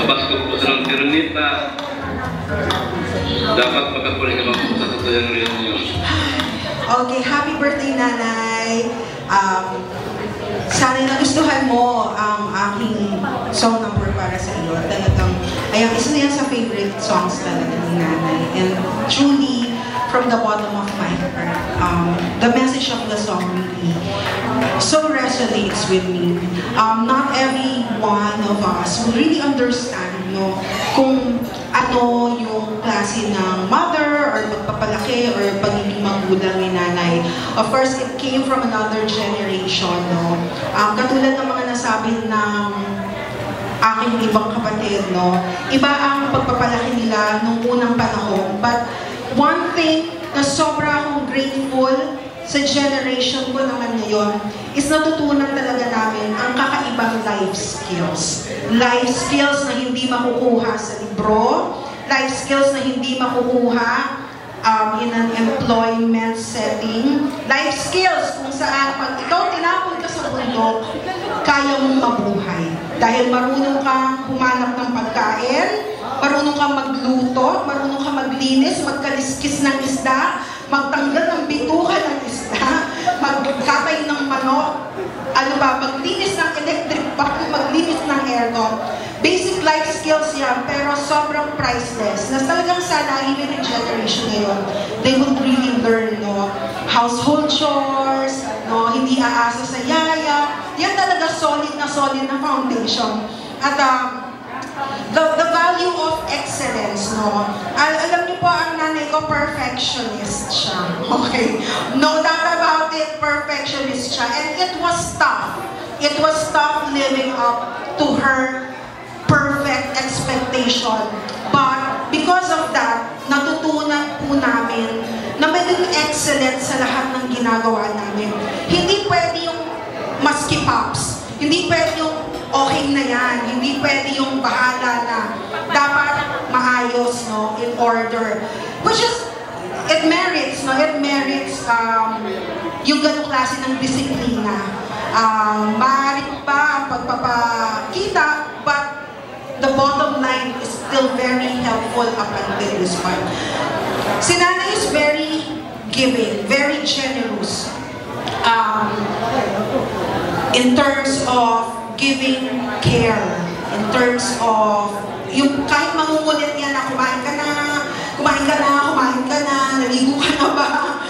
Pasko po sa ng Tironita. Dapat magkapunin ka po sa tutuyang reunion. Okay, happy birthday, Nanay. Sana nagustuhan mo ang aking song number para sa iyo. Talagang, ayan, isa na yan sa favorite songs talaga ni Nanay. And truly, from the bottom of my heart, the message of the song really so resonates with me. Not every one of us will really understand, no, kung ano yung klase ng mother or pagpapalaki or pagiging magulang ni Nanay. Of course, it came from another generation, no. Katulad ng mga nasabi ng aking ibang kapatid, no, iba ang pagpapalaki nila nung unang panahon. But one thing na sobra akong grateful sa generation ko naman ngayon is natutunan talaga namin ang kakaibang life skills. Life skills na hindi makukuha sa libro, life skills na hindi makukuha in an employment setting, life skills kung saan pag ikaw tinapon ka sa bundok, kaya mong mabuhay. Dahil marunong kang humanap ng pagkain, marunong kang magluto, marunong kang maglinis, magkaliskis ng isda, magtanggal ng bituka ng isda, magkatay ng manok, maglinis ng electric pan, maglinis ng aircon. Basic life skills yan, pero sobrang priceless. Na talagang sana, even in generation ngayon, they would really learn, no, household chores, no, hindi aasa sa yaya. Yan talaga solid na foundation. At the value of excellence, no? Alam niyo po, ang nanay ko, perfectionist siya. Okay? No doubt about it, perfectionist siya. And it was tough. It was tough living up to her perfect expectation. But because of that, natutunan po namin na maging excellent sa lahat ng ginagawa namin. Hindi pwede yung maski pops. Hindi pwede yung okay na yan. Hindi pwede yung bahala na. Dapat maayos, no, in order. Which is, it merits, no, it merits yung ganong klase ng disiplina. Maaari pa ang pagpapakita, but the bottom line is still very helpful up until this point. Si Nanay is very giving, very generous. In terms of giving care, in terms of yung kahit mangungulit yan na kumain ka na, naligo ka na ba,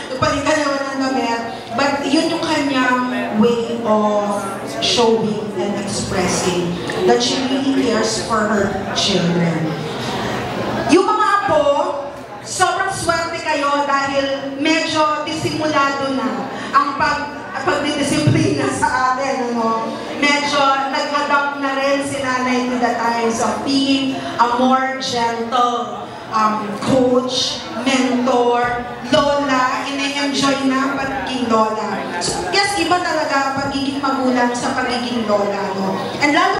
nagpalit ka naman ng damit. But yun yung kanyang way of showing and expressing that she really cares for her children. Yung mga apo, sobrang swerte kayo dahil medyo disimulado na ang pagdidisiplina sa atin, ano? Medyo nag-adapt na rin si Nanay to the times of being a more gentle coach, mentor, lola, ine-enjoy na pagiging lola. So, yes, iba talaga pagiging magulang sa pagiging lola, no? And lalo